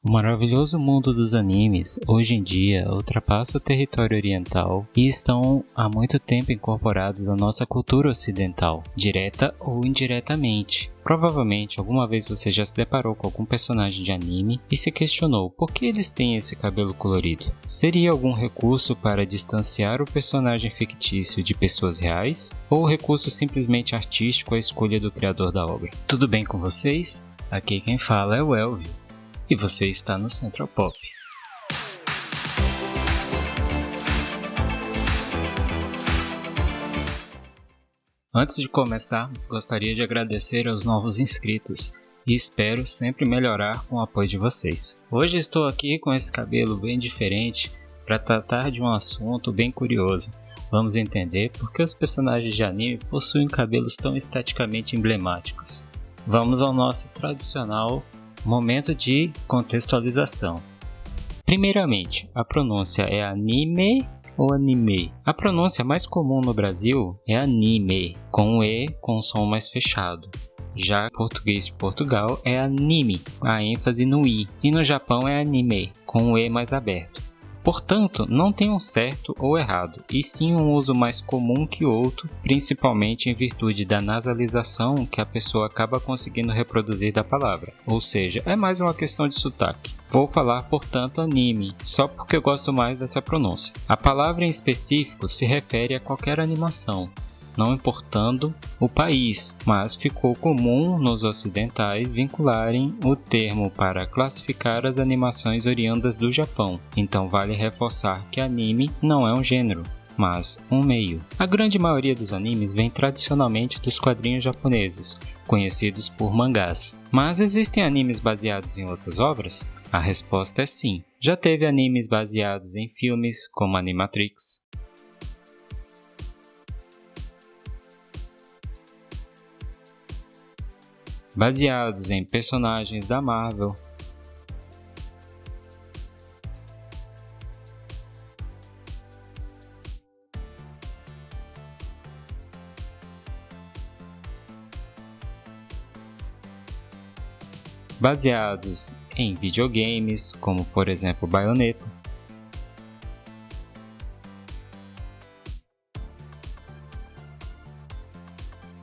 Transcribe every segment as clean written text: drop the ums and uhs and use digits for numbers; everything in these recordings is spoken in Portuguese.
O maravilhoso mundo dos animes, hoje em dia, ultrapassa o território oriental e estão há muito tempo incorporados à nossa cultura ocidental, direta ou indiretamente. Provavelmente, alguma vez você já se deparou com algum personagem de anime e se questionou por que eles têm esse cabelo colorido. Seria algum recurso para distanciar o personagem fictício de pessoas reais? Ou o recurso simplesmente artístico à escolha do criador da obra? Tudo bem com vocês? Aqui quem fala é o Elvio. E você está no Central Pop. Antes de começarmos, gostaria de agradecer aos novos inscritos e espero sempre melhorar com o apoio de vocês. Hoje estou aqui com esse cabelo bem diferente para tratar de um assunto bem curioso. Vamos entender por que os personagens de anime possuem cabelos tão esteticamente emblemáticos. Vamos ao nosso tradicional momento de contextualização. Primeiramente, a pronúncia é anime ou anime? A pronúncia mais comum no Brasil é anime, com o E com o som mais fechado. Já em português de Portugal é anime, a ênfase no I. E no Japão é anime, com o E mais aberto. Portanto, não tem um certo ou errado, e sim um uso mais comum que outro, principalmente em virtude da nasalização que a pessoa acaba conseguindo reproduzir da palavra, ou seja, é mais uma questão de sotaque. Vou falar, portanto, anime, só porque eu gosto mais dessa pronúncia. A palavra em específico se refere a qualquer animação, não importando o país, mas ficou comum nos ocidentais vincularem o termo para classificar as animações oriundas do Japão. Então vale reforçar que anime não é um gênero, mas um meio. A grande maioria dos animes vem tradicionalmente dos quadrinhos japoneses, conhecidos por mangás. Mas existem animes baseados em outras obras? A resposta é sim. Já teve animes baseados em filmes como Animatrix, baseados em personagens da Marvel, baseados em videogames, como por exemplo Bayonetta,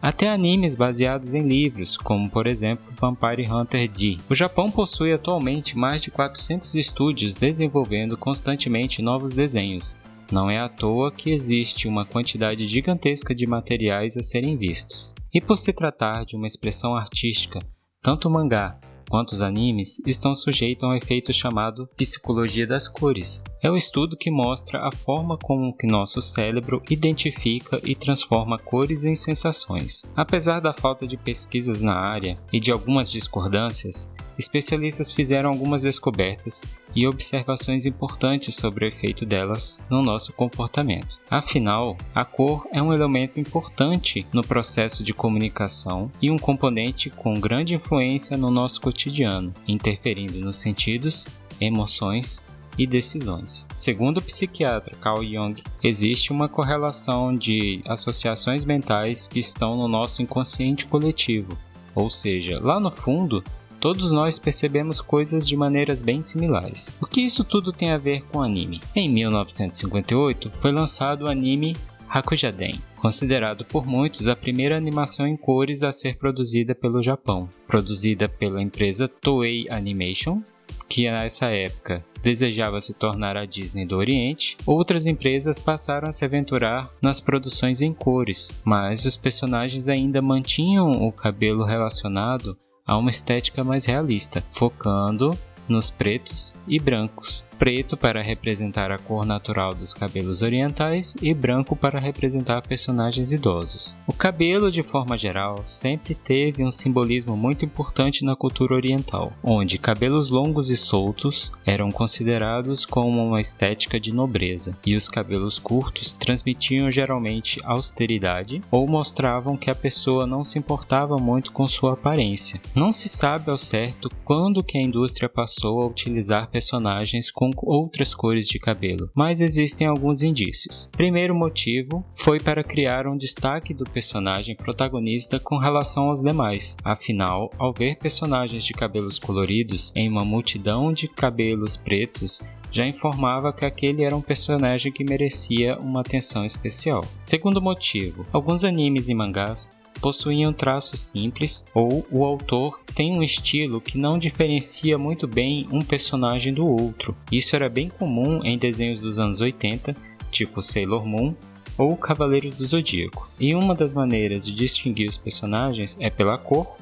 até animes baseados em livros, como por exemplo Vampire Hunter D. O Japão possui atualmente mais de 400 estúdios desenvolvendo constantemente novos desenhos. Não é à toa que existe uma quantidade gigantesca de materiais a serem vistos. E por se tratar de uma expressão artística, tanto o mangá quanto os animes estão sujeitos a um efeito chamado psicologia das cores. É o estudo que mostra a forma como que nosso cérebro identifica e transforma cores em sensações. Apesar da falta de pesquisas na área e de algumas discordâncias, especialistas fizeram algumas descobertas e observações importantes sobre o efeito delas no nosso comportamento. Afinal, a cor é um elemento importante no processo de comunicação e um componente com grande influência no nosso cotidiano, interferindo nos sentidos, emoções e decisões. Segundo o psiquiatra Carl Jung, existe uma correlação de associações mentais que estão no nosso inconsciente coletivo, ou seja, lá no fundo, todos nós percebemos coisas de maneiras bem similares. O que isso tudo tem a ver com anime? Em 1958 foi lançado o anime Hakujaden, considerado por muitos a primeira animação em cores a ser produzida pelo Japão. Produzida pela empresa Toei Animation, que nessa época desejava se tornar a Disney do Oriente, outras empresas passaram a se aventurar nas produções em cores, mas os personagens ainda mantinham o cabelo relacionado a uma estética mais realista, focando nos pretos e brancos. Preto para representar a cor natural dos cabelos orientais e branco para representar personagens idosos. O cabelo, de forma geral, sempre teve um simbolismo muito importante na cultura oriental, onde cabelos longos e soltos eram considerados como uma estética de nobreza, e os cabelos curtos transmitiam geralmente austeridade ou mostravam que a pessoa não se importava muito com sua aparência. Não se sabe ao certo quando que a indústria passou passou a utilizar personagens com outras cores de cabelo, mas existem alguns indícios. Primeiro motivo foi para criar um destaque do personagem protagonista com relação aos demais. Afinal, ao ver personagens de cabelos coloridos em uma multidão de cabelos pretos, já informava que aquele era um personagem que merecia uma atenção especial. Segundo motivo, alguns animes e mangás possuíam traços simples ou o autor tem um estilo que não diferencia muito bem um personagem do outro. Isso era bem comum em desenhos dos anos 80, tipo Sailor Moon ou Cavaleiros do Zodíaco. E uma das maneiras de distinguir os personagens é pela cor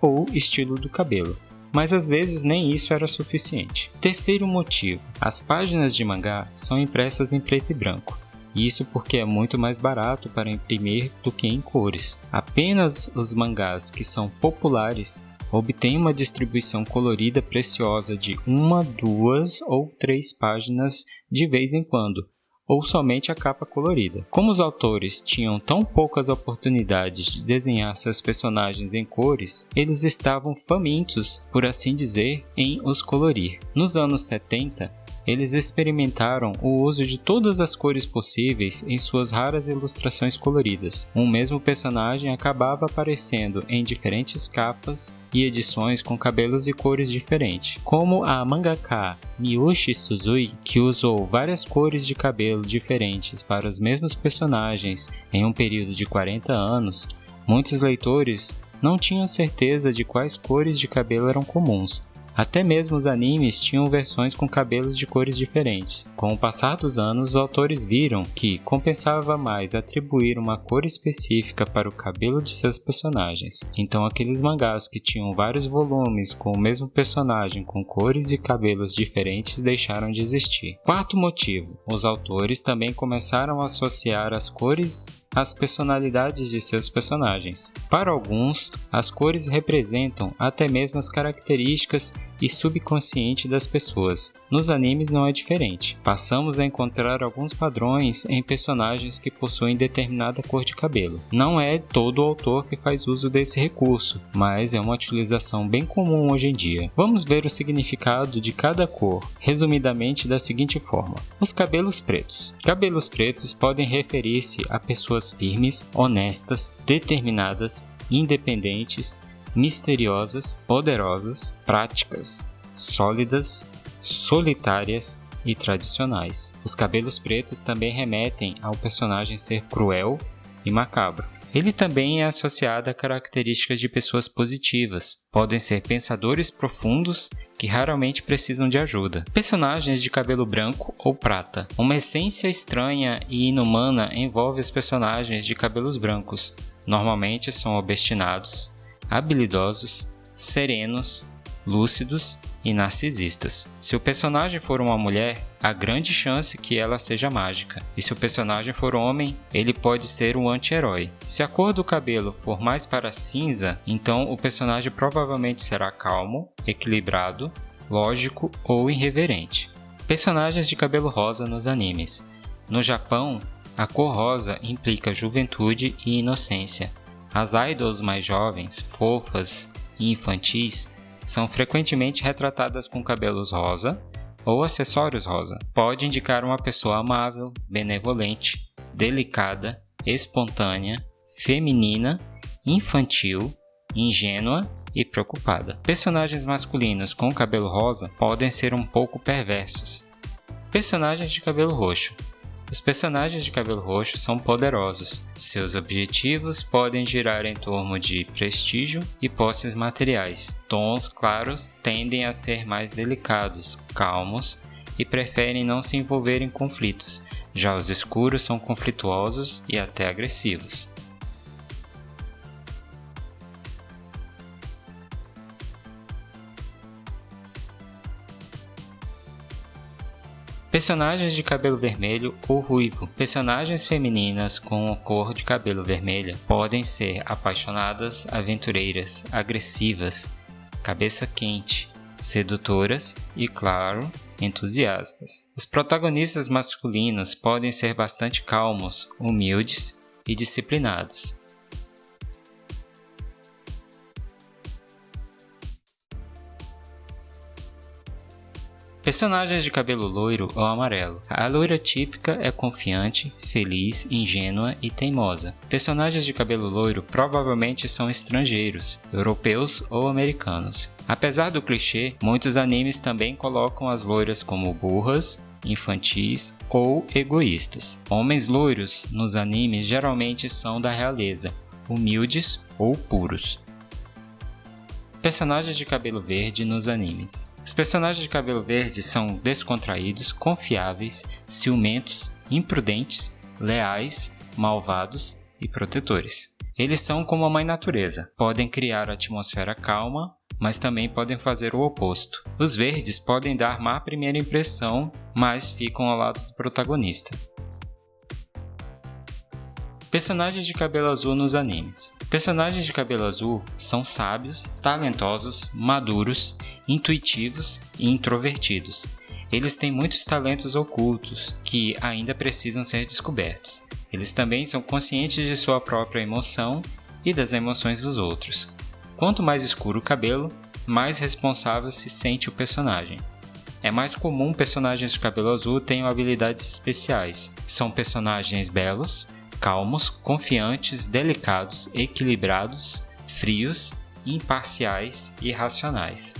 ou estilo do cabelo. Mas às vezes nem isso era suficiente. Terceiro motivo, as páginas de mangá são impressas em preto e branco. Isso porque é muito mais barato para imprimir do que em cores. Apenas os mangás que são populares obtêm uma distribuição colorida preciosa de 1, 2 ou 3 páginas de vez em quando, ou somente a capa colorida. Como os autores tinham tão poucas oportunidades de desenhar seus personagens em cores, eles estavam famintos, por assim dizer, em os colorir. Nos anos 70, eles experimentaram o uso de todas as cores possíveis em suas raras ilustrações coloridas. Um mesmo personagem acabava aparecendo em diferentes capas e edições com cabelos e cores diferentes, como a mangaka Miyoshi Suzui, que usou várias cores de cabelo diferentes para os mesmos personagens em um período de 40 anos. Muitos leitores não tinham certeza de quais cores de cabelo eram comuns. Até mesmo os animes tinham versões com cabelos de cores diferentes. Com o passar dos anos, os autores viram que compensava mais atribuir uma cor específica para o cabelo de seus personagens. Então aqueles mangás que tinham vários volumes com o mesmo personagem com cores e cabelos diferentes deixaram de existir. Quarto motivo, os autores também começaram a associar as cores às personalidades de seus personagens. Para alguns, as cores representam até mesmo as características e subconsciente das pessoas. Nos animes não é diferente. Passamos a encontrar alguns padrões em personagens que possuem determinada cor de cabelo. Não é todo autor que faz uso desse recurso, mas é uma utilização bem comum hoje em dia. Vamos ver o significado de cada cor, resumidamente da seguinte forma. Os cabelos pretos. Cabelos pretos podem referir-se a pessoas firmes, honestas, determinadas, independentes, misteriosas, poderosas, práticas, sólidas, solitárias e tradicionais. Os cabelos pretos também remetem ao personagem ser cruel e macabro. Ele também é associado a características de pessoas positivas. Podem ser pensadores profundos que raramente precisam de ajuda. Personagens de cabelo branco ou prata. Uma essência estranha e inumana envolve os personagens de cabelos brancos. Normalmente são obstinados, habilidosos, serenos, lúcidos e narcisistas. Se o personagem for uma mulher, há grande chance que ela seja mágica. E se o personagem for homem, ele pode ser um anti-herói. Se a cor do cabelo for mais para cinza, então o personagem provavelmente será calmo, equilibrado, lógico ou irreverente. Personagens de cabelo rosa nos animes. No Japão, a cor rosa implica juventude e inocência. As idols mais jovens, fofas e infantis são frequentemente retratadas com cabelos rosa ou acessórios rosa. Pode indicar uma pessoa amável, benevolente, delicada, espontânea, feminina, infantil, ingênua e preocupada. Personagens masculinos com cabelo rosa podem ser um pouco perversos. Personagens de cabelo roxo. Os personagens de cabelo roxo são poderosos. Seus objetivos podem girar em torno de prestígio e posses materiais. Tons claros tendem a ser mais delicados, calmos e preferem não se envolver em conflitos. Já os escuros são conflituosos e até agressivos. Personagens de cabelo vermelho ou ruivo. Personagens femininas com a cor de cabelo vermelha podem ser apaixonadas, aventureiras, agressivas, cabeça quente, sedutoras e, claro, entusiastas. Os protagonistas masculinos podem ser bastante calmos, humildes e disciplinados. Personagens de cabelo loiro ou amarelo. A loira típica é confiante, feliz, ingênua e teimosa. Personagens de cabelo loiro provavelmente são estrangeiros, europeus ou americanos. Apesar do clichê, muitos animes também colocam as loiras como burras, infantis ou egoístas. Homens loiros nos animes geralmente são da realeza, humildes ou puros. Personagens de cabelo verde nos animes. Os personagens de cabelo verde são descontraídos, confiáveis, ciumentos, imprudentes, leais, malvados e protetores. Eles são como a mãe natureza, podem criar atmosfera calma, mas também podem fazer o oposto. Os verdes podem dar má primeira impressão, mas ficam ao lado do protagonista. Personagens de cabelo azul nos animes. Personagens de cabelo azul são sábios, talentosos, maduros, intuitivos e introvertidos. Eles têm muitos talentos ocultos que ainda precisam ser descobertos. Eles também são conscientes de sua própria emoção e das emoções dos outros. Quanto mais escuro o cabelo, mais responsável se sente o personagem. É mais comum personagens de cabelo azul tenham habilidades especiais. São personagens belos, calmos, confiantes, delicados, equilibrados, frios, imparciais e racionais.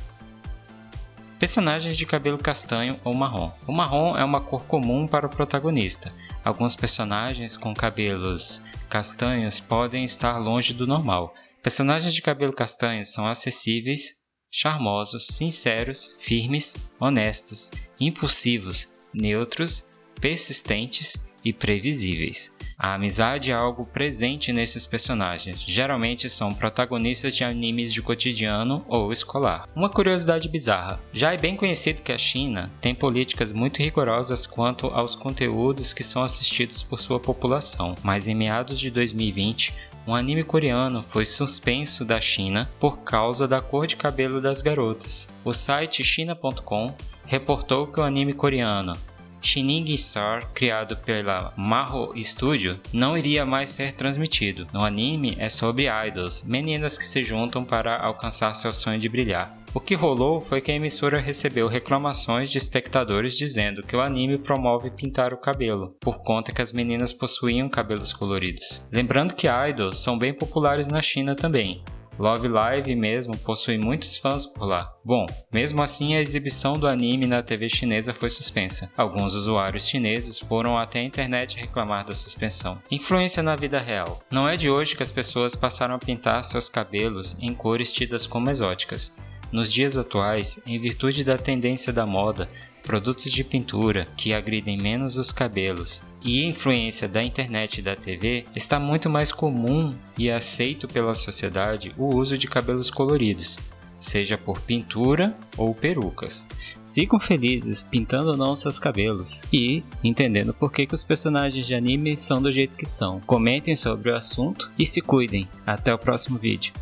Personagens de cabelo castanho ou marrom. O marrom é uma cor comum para o protagonista. Alguns personagens com cabelos castanhos podem estar longe do normal. Personagens de cabelo castanho são acessíveis, charmosos, sinceros, firmes, honestos, impulsivos, neutros, persistentes e previsíveis. A amizade é algo presente nesses personagens, geralmente são protagonistas de animes de cotidiano ou escolar. Uma curiosidade bizarra: já é bem conhecido que a China tem políticas muito rigorosas quanto aos conteúdos que são assistidos por sua população, mas em meados de 2020, um anime coreano foi suspenso da China por causa da cor de cabelo das garotas. O site China.com reportou que o anime coreano Shining Star, criado pela Maho Studio, não iria mais ser transmitido. No anime é sobre idols, meninas que se juntam para alcançar seu sonho de brilhar. O que rolou foi que a emissora recebeu reclamações de espectadores dizendo que o anime promove pintar o cabelo, por conta que as meninas possuíam cabelos coloridos. Lembrando que idols são bem populares na China também. Love Live mesmo possui muitos fãs por lá. Bom, mesmo assim a exibição do anime na TV chinesa foi suspensa. Alguns usuários chineses foram até a internet reclamar da suspensão. Influência na vida real. Não é de hoje que as pessoas passaram a pintar seus cabelos em cores tidas como exóticas. Nos dias atuais, em virtude da tendência da moda, produtos de pintura que agridem menos os cabelos e a influência da internet e da TV, está muito mais comum e aceito pela sociedade o uso de cabelos coloridos, seja por pintura ou perucas. Sigam felizes pintando ou não seus cabelos e entendendo por que os personagens de anime são do jeito que são. Comentem sobre o assunto e se cuidem. Até o próximo vídeo.